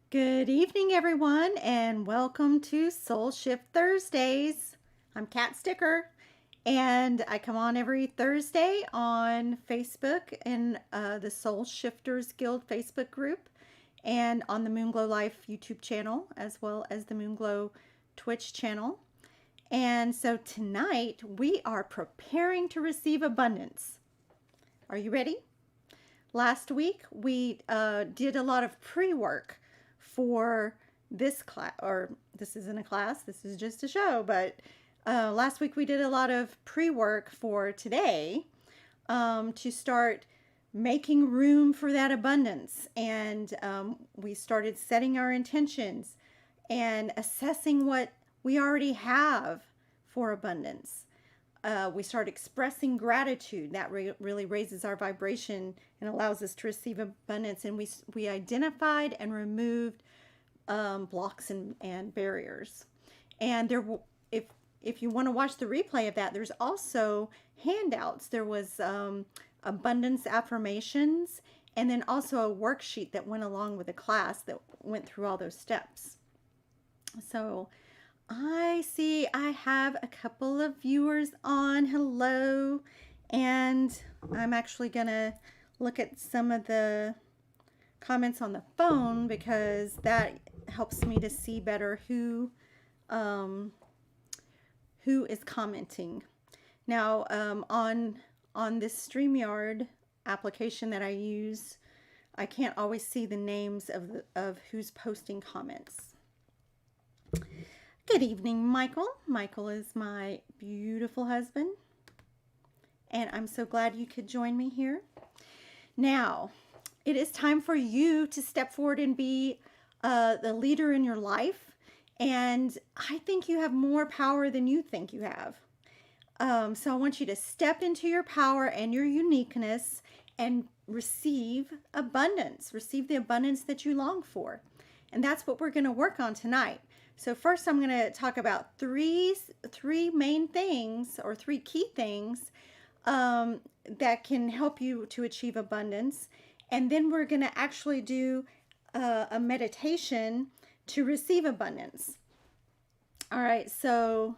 Good evening, everyone, and welcome to Soul Shift Thursdays. I'm Kat Sticker, and I come on every Thursday on Facebook in the Soul Shifters Guild Facebook group and on the Moonglow Life YouTube channel, as well as the Moonglow Twitch channel. And so tonight we are preparing to receive abundance. Are you ready? Last week we did a lot of pre-work for this class, or this isn't a class, this is just a show, but last week we did a lot of pre-work for today to start making room for that abundance. And we started setting our intentions and assessing what we already have for abundance. We start expressing gratitude. That really raises our vibration and allows us to receive abundance. And we identified and removed blocks and barriers. And if you want to watch the replay of that, there's also handouts. There was abundance affirmations, and then also a worksheet that went along with the class that went through all those steps. So I see I have a couple of viewers on. Hello. And I'm actually going to look at some of the comments on the phone because that helps me to see better who is commenting. Now, on this StreamYard application that I use, I can't always see the names of who's posting comments. Good evening, Michael. Michael is my beautiful husband, and I'm so glad you could join me here. Now, it is time for you to step forward and be the leader in your life, and I think you have more power than you think you have. So I want you to step into your power and your uniqueness and receive abundance. Receive the abundance that you long for. And that's what we're going to work on tonight. So first I'm going to talk about three main things, or three key things that can help you to achieve abundance. And then we're going to actually do a meditation to receive abundance. All right, so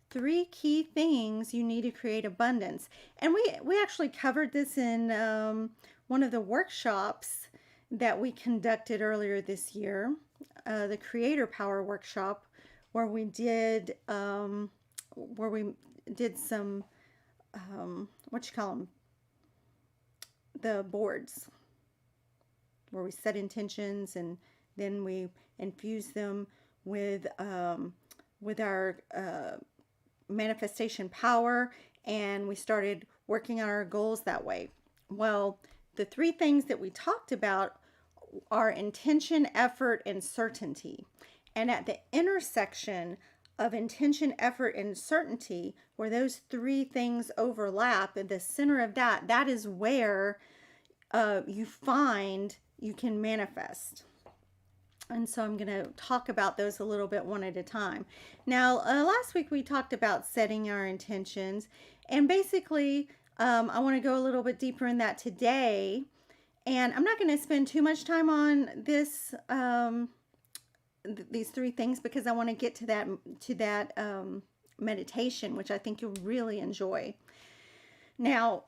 three key things you need to create abundance. And we actually covered this in one of the workshops that we conducted earlier this year, the Creator Power Workshop, where we did some what you call them, the boards, where we set intentions and then we infuse them with our manifestation power, and we started working on our goals that way. Well, the three things that we talked about are intention, effort, and certainty. And at the intersection of intention, effort, and certainty, where those three things overlap, at the center of that is where you find you can manifest. And so I'm going to talk about those a little bit one at a time. Now, last week we talked about setting our intentions, and basically I want to go a little bit deeper in that today. And I'm not going to spend too much time on this, these three things, because I want to get to that meditation, which I think you'll really enjoy. Now,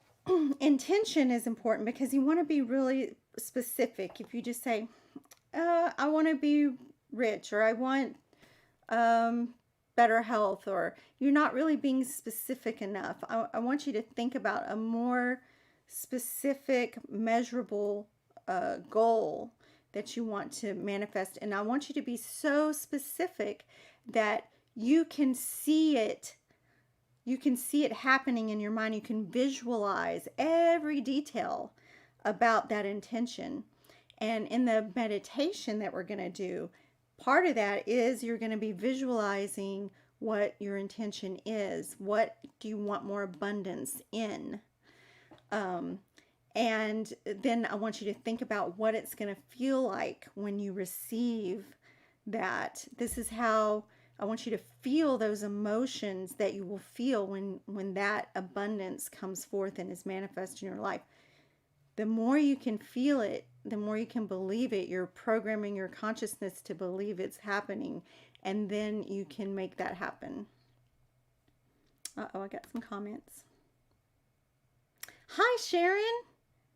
intention is important because you want to be really specific. If you just say, I want to be rich, or I want better health, or you're not really being specific enough. I want you to think about a more specific, measurable goal that you want to manifest. And I want you to be so specific that you can see it. You can see it happening in your mind. You can visualize every detail about that intention. And in the meditation that we're going to do, part of that is you're going to be visualizing what your intention is. What do you want more abundance in? And then I want you to think about what it's going to feel like when you receive that. This is how I want you to feel those emotions that you will feel when that abundance comes forth and is manifest in your life. the more you can feel it, the more you can believe it. You're programming your consciousness to believe it's happening, and then you can make that happen. Uh-oh, I got some comments. Hi, Sharon.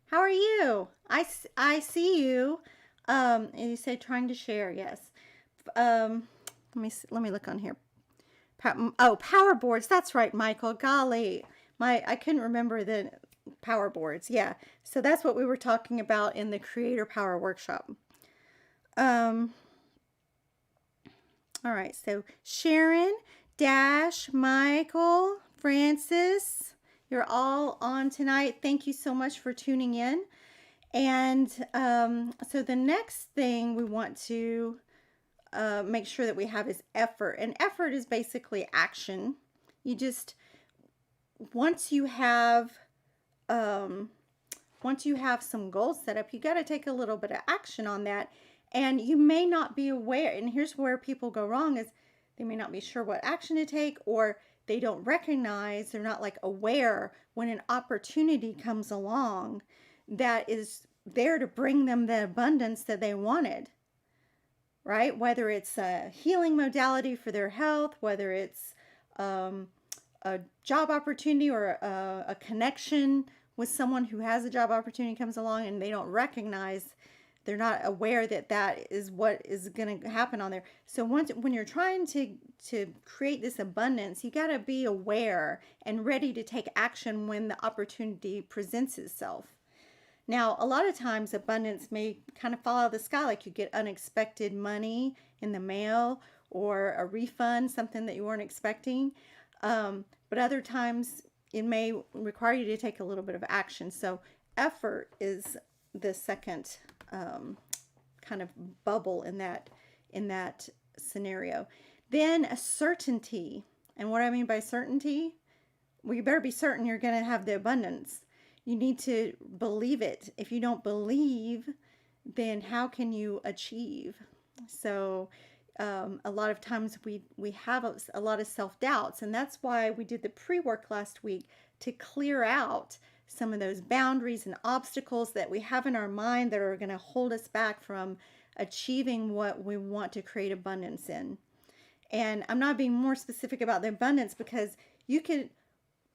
How are you? I see you. And you say trying to share. Yes. Let me look on here. Oh, power boards. That's right, Michael. Golly, I couldn't remember the power boards. Yeah. So that's what we were talking about in the Creator Power Workshop. All right. So Sharon, Dash, Michael, Francis, you're all on tonight. Thank you so much for tuning in. And so the next thing we want to make sure that we have is effort. And effort is basically action. You just, once you have some goals set up, you got to take a little bit of action on that. And you may not be aware, and here's where people go wrong, is they may not be sure what action to take, or they don't recognize, they're not like aware when an opportunity comes along that is there to bring them the abundance that they wanted, right? Whether it's a healing modality for their health, whether it's a job opportunity or a connection with someone who has a job opportunity comes along and they don't recognize, they're not aware that that is what is going to happen on there. So when you're trying to create this abundance, you got to be aware and ready to take action when the opportunity presents itself. Now, a lot of times abundance may kind of fall out of the sky, like you get unexpected money in the mail or a refund, something that you weren't expecting. But other times it may require you to take a little bit of action. So effort is the second kind of bubble in that scenario. Then a certainty. And what I mean by certainty, well, you better be certain you're going to have the abundance. You need to believe it. If you don't believe, then how can you achieve? So a lot of times we have a lot of self-doubts, and that's why we did the pre-work last week, to clear out some of those boundaries and obstacles that we have in our mind that are going to hold us back from achieving what we want to create abundance in. And I'm not being more specific about the abundance because you could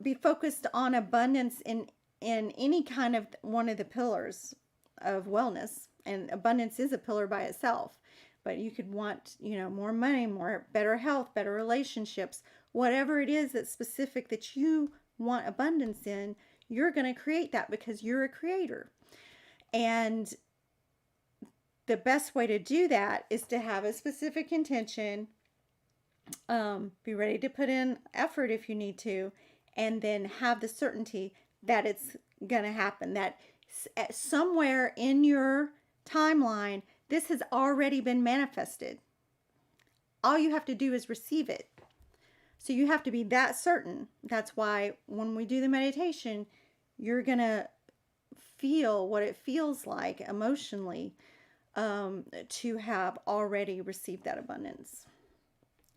be focused on abundance in any kind of one of the pillars of wellness, and abundance is a pillar by itself. But you could want, more money, better health, better relationships, whatever it is that's specific that you want abundance in, you're going to create that because you're a creator. And the best way to do that is to have a specific intention, be ready to put in effort if you need to, and then have the certainty that it's going to happen, that somewhere in your timeline, this has already been manifested. All you have to do is receive it. So you have to be that certain. That's why when we do the meditation, you're going to feel what it feels like emotionally to have already received that abundance.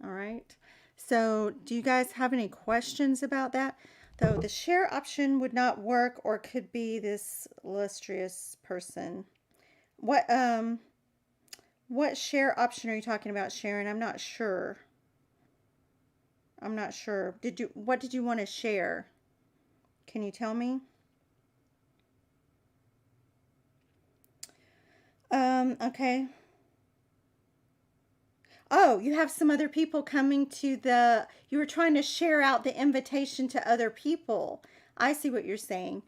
All right. So do you guys have any questions about that? Though the share option would not work, or could be this illustrious person. What share option are you talking about, Sharon? I'm not sure. What did you want to share? Can you tell me? Okay. Oh, you have some other people coming to you were trying to share out the invitation to other people. I see what you're saying.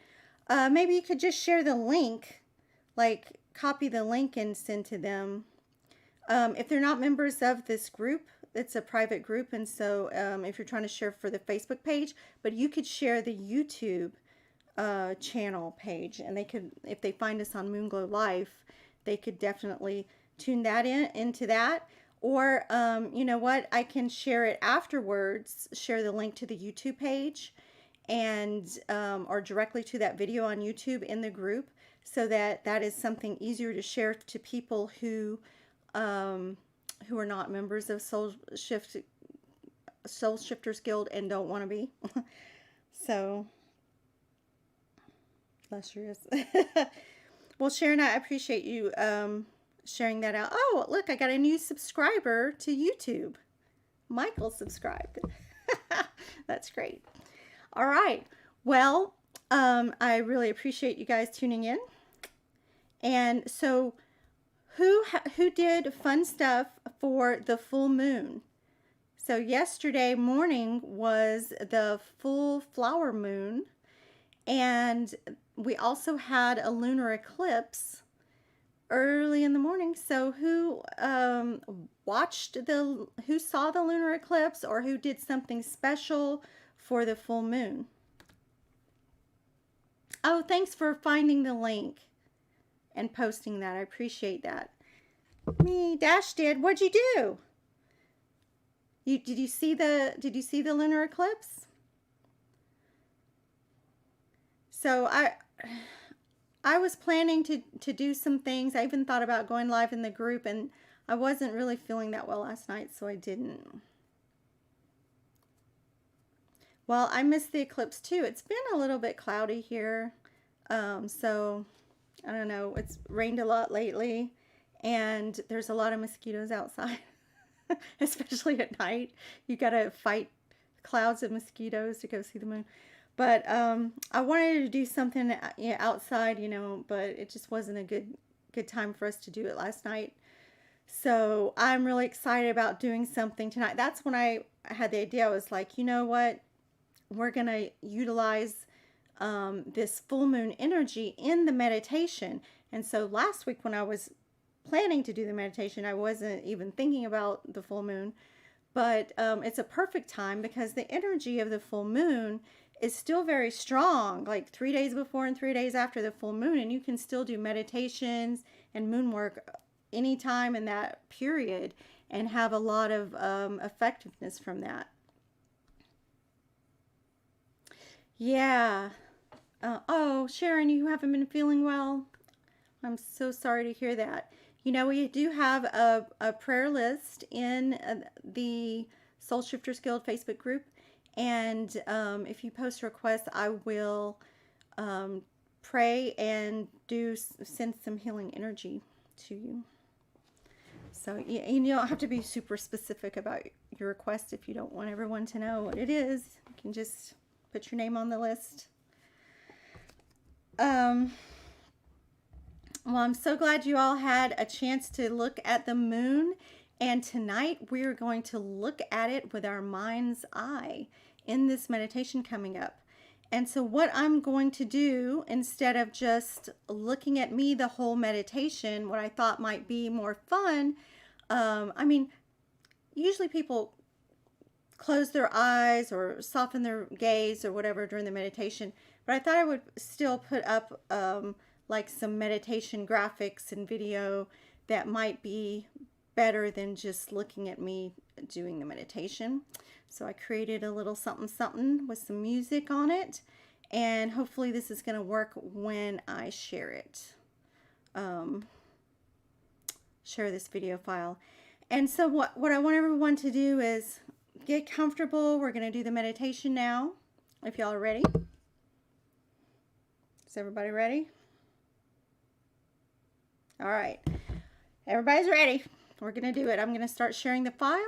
Maybe you could just share the link, like copy the link and send to them. If they're not members of this group, it's a private group. And so if you're trying to share for the Facebook page, but you could share the YouTube channel page, and they could, if they find us on Moonglow Life, they could definitely tune that into that. Or, you know what, I can share it afterwards, share the link to the YouTube page and, or directly to that video on YouTube in the group, so that is something easier to share to people who are not members of Soul Shifters Guild and don't want to be. So, Bless your ears. Well, Sharon, I appreciate you sharing that out. Oh, look, I got a new subscriber to YouTube. Michael subscribed. That's great. All right. Well, I really appreciate you guys tuning in. And so, who did fun stuff for the full moon? So yesterday morning was the full flower moon, and we also had a lunar eclipse early in the morning. So who who saw the lunar eclipse, or who did something special for the full moon? Oh, thanks for finding the link and posting that. I appreciate that. Me, Dash did. What'd you do? Did you see the lunar eclipse? So I was planning to do some things. I even thought about going live in the group, and I wasn't really feeling that well last night, so I didn't. Well, I missed the eclipse too. It's been a little bit cloudy here. So I don't know. It's rained a lot lately, and there's a lot of mosquitoes outside, especially at night. You got to fight clouds of mosquitoes to go see the moon. But I wanted to do something outside, but it just wasn't a good time for us to do it last night. So I'm really excited about doing something tonight. That's when I had the idea. I was like, you know what? We're going to utilize this full moon energy in the meditation. And so last week when I was planning to do the meditation, I wasn't even thinking about the full moon. But it's a perfect time because the energy of the full moon is still very strong, like 3 days before and 3 days after the full moon. And you can still do meditations and moon work anytime in that period and have a lot of effectiveness from that. Yeah. Oh, Sharon, you haven't been feeling well? I'm so sorry to hear that. We do have a prayer list in the Soul Shifters Guild Facebook group. And if you post requests, I will pray and send some healing energy to you. So you don't have to be super specific about your request if you don't want everyone to know what it is. You can just put your name on the list. Well, I'm so glad you all had a chance to look at the moon. And tonight we're going to look at it with our mind's eye in this meditation coming up. And so what I'm going to do, instead of just looking at me the whole meditation, what I thought might be more fun, usually people close their eyes or soften their gaze or whatever during the meditation, but I thought I would still put up like some meditation graphics and video that might be better than just looking at me doing the meditation. So I created a little something with some music on it, and hopefully this is going to work when I share it. Share this video file. And so what I want everyone to do is get comfortable. We're going to do the meditation now. If y'all are ready. Is everybody ready? All right. Everybody's ready. We're going to do it. I'm going to start sharing the file.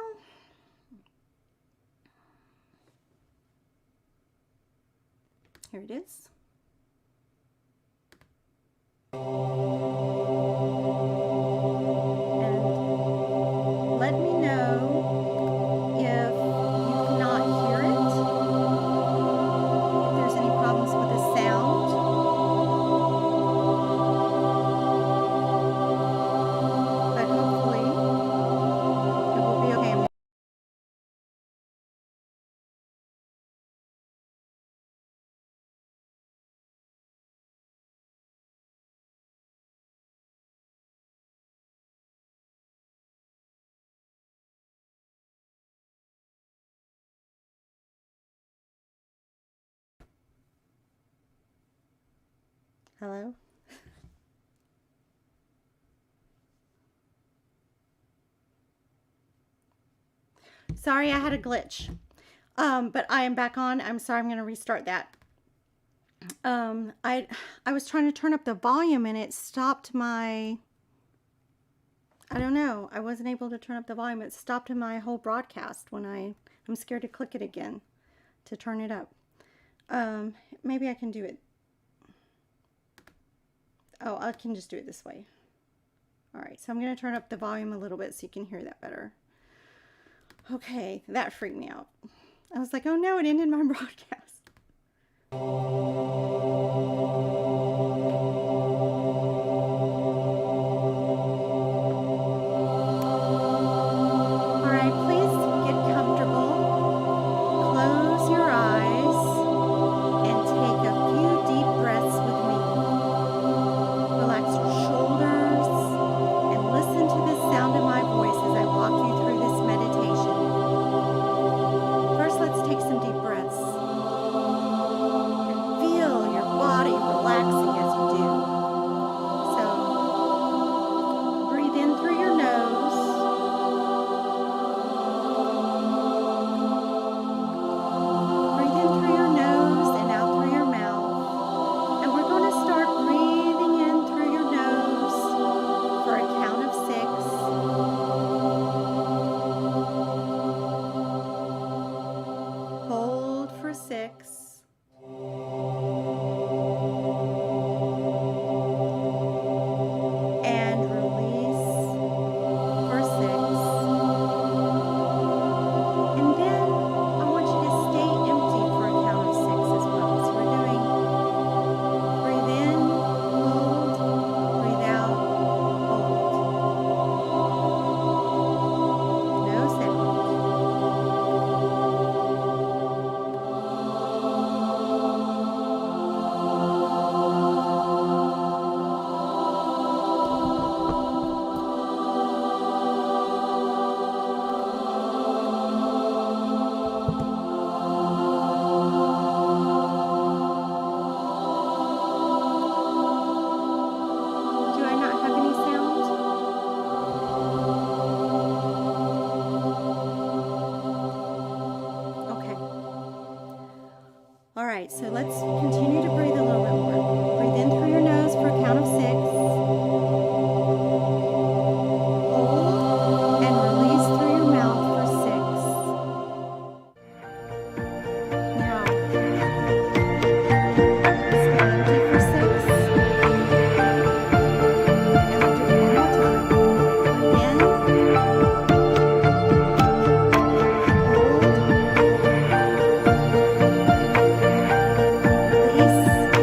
Here it is. And let me know if you cannot hear it, if there's any problems with the sound. But hopefully it will be okay. Hello? Sorry, I had a glitch. But I am back on. I'm sorry, I'm going to restart that. I was trying to turn up the volume and it stopped my, I don't know. I wasn't able to turn up the volume. It stopped my whole broadcast when I'm scared to click it again to turn it up. Maybe I can do it. Oh, I can just do it this way. All right, so I'm going to turn up the volume a little bit so you can hear that better. Okay, that freaked me out. I was like, oh no, it ended my broadcast. All right, please get comfortable. Close your eyes and take a few deep breaths with me. Relax your shoulders and listen to the sound of my voice as I walk you through this meditation. First, let's take some deep breaths and feel your body relaxing as you do. So, breathe in through your nose. Breathe in through your nose and out through your mouth. And we're going to start breathing in through your nose for a count of 6. Hold for 6. And release for 6. And then I want you to stay empty for a count of 6 as well. So we're doing breathe in, hold, breathe out, hold. No sound. Do I not have any sound? Okay. All right, so let's continue to breathe a little bit more. Breathe in through your nose for a count of 6. Hold and release through your mouth for 6. Now, stay empty for 6. And we'll do it one more time. Breathe in, hold, release,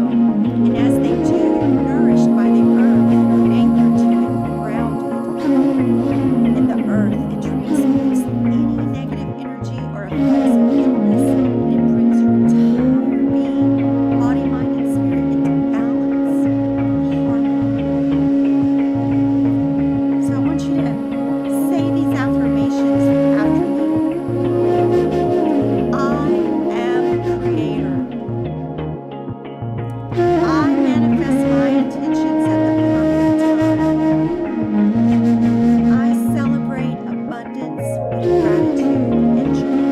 And as they do, nourished by the earth, anchored to and grounded in the earth, it transmutes any negative energy or effects of illness, and it brings your entire being, body, mind, and spirit into balance and harmony. So I want you to say these affirmations after me. I am creator. I manifest my intentions at the perfect time. I celebrate abundance with gratitude and joy.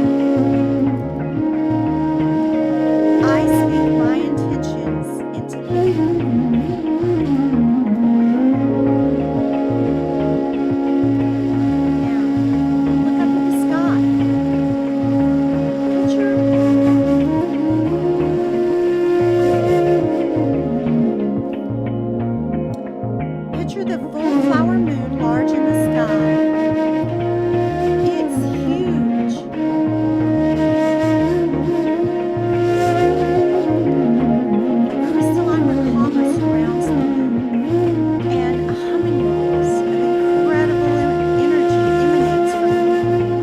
I speak my intentions into being. Now, look up at the sky. Picture the full flower moon large in the sky. It's huge. The crystalline macabre surrounds the moon, and a humming noise of incredible energy emanates from the moon.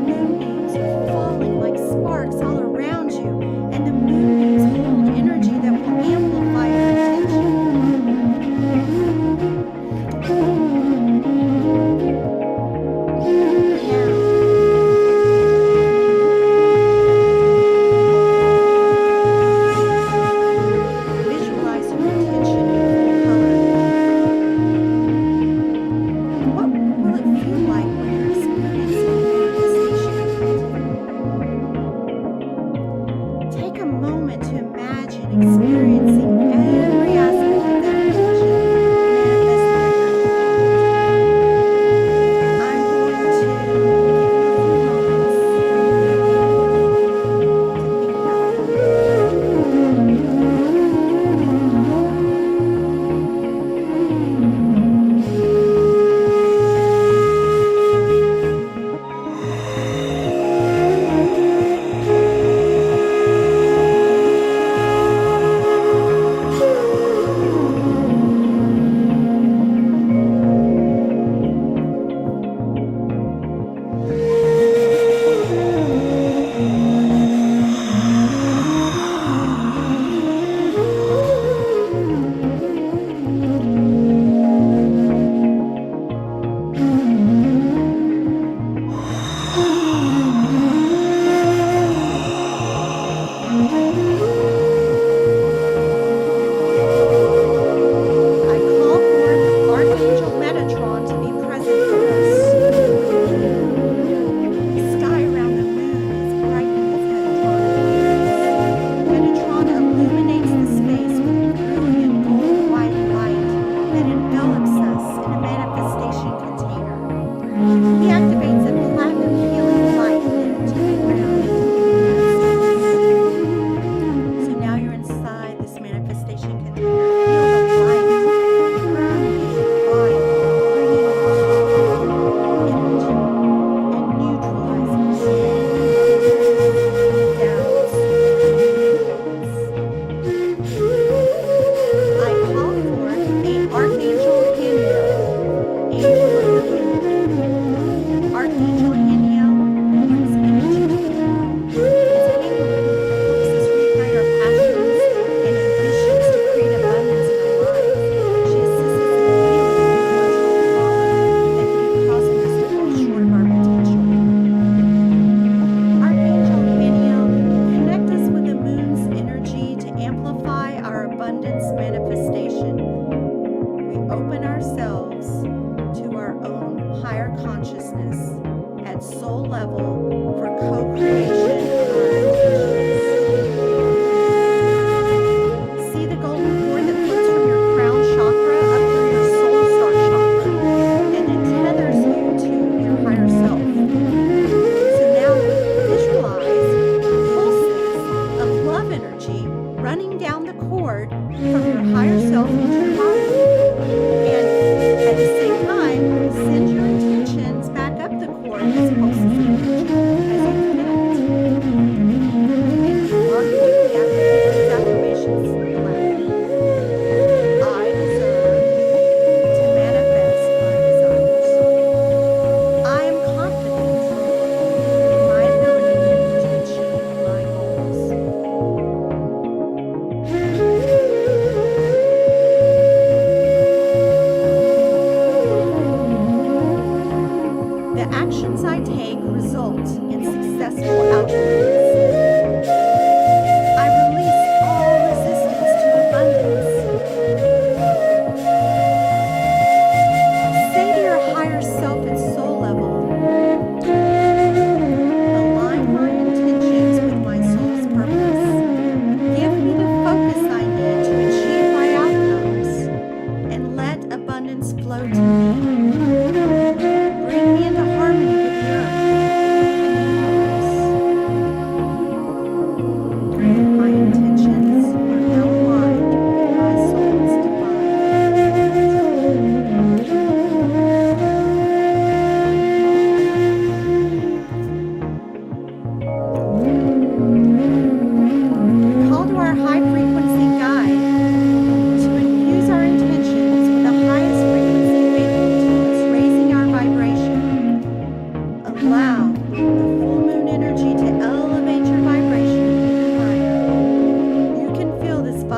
Moonbeams are falling like sparks all around you, and the moonbeams hold energy that will amplify your intention. Visualize your intention in full color. What will it feel like when you're experiencing manifestation? Take a moment to imagine experiencing every aspect of that intention manifesting in your life. I'm going to give you a few moments to think about I call forth Archangel Metatron to be present with us. The sky around the moon is brightened as Metatron appears. Metatron illuminates the space with a brilliant gold white light that envelops us in a manifestation container. He activates a platinum healing light to the ground. So now you're inside this manifestation container. Feel the light permeate your body, bringing energy and neutralizing doubts and fears. I call forth the Archangel Haniel, angel of the moon. Archangel Haniel brings energy to the world. Its halo helps us reignite our passions and ambitions to create abundance in our lives. She assists us in healing emotional trauma that can be causing us to fall short of our potential. Archangel Haniel, connect us with the moon's energy to amplify our abundance manifestation. We open ourselves to our own higher consciousness at soul level for co-creation of our intentions. See the golden cord that floats from your crown chakra up through your soul star chakra and it tethers you to your higher self. So now visualize pulses of love energy running down the cord from your higher self into your body. And at the same time, send your intentions back up the cord as pulses of energy as you connect. And while you do the affirmations,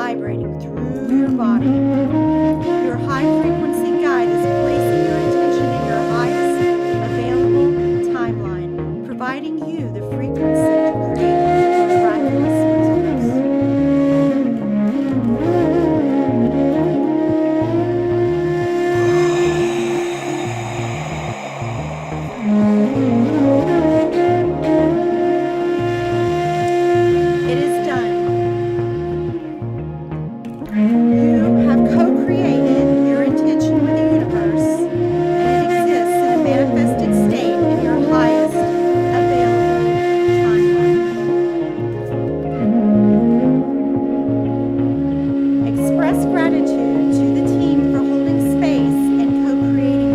vibrating through your body. Your high frequency guide is placing your intention in your highest available timeline, providing you the frequency to create miraculous It is done. You have co-created your intention with the universe, and it exists in a manifested state in your highest available timeline. Express gratitude to the team for holding space and co-creating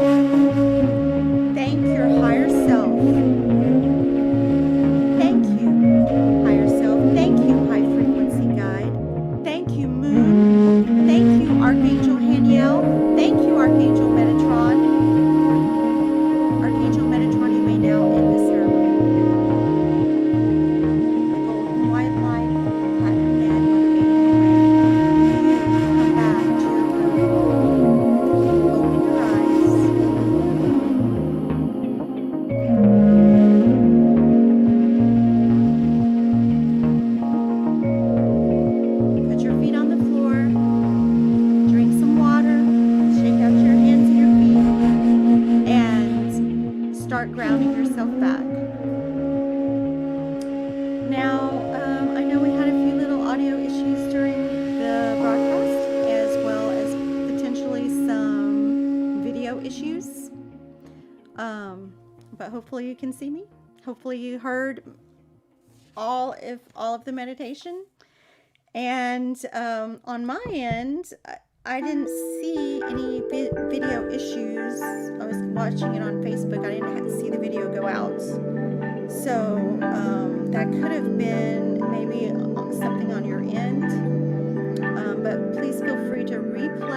with you. Thank your higher self. Thank you, higher self. Thank you, high frequency guide. Thank you, Moon. Thank you, Archangel Haniel. Thank you, Archangel Metatron. Archangel Metatron, you may now end the ceremony. The golden white light, platinum net, motivating you come back to your room. Open your eyes. Put your feet on the floor. Drink some water. Shake out your hands and your feet. And start grounding yourself back. Now, I know we had a few little audio issues during the broadcast, as well as potentially some video issues. But hopefully you can see me. Hopefully you heard all of the meditation. And on my end, I didn't see any video issues. I was watching it on Facebook. I didn't have to see the video go out. So that could have been maybe something on your end. But please feel free to replay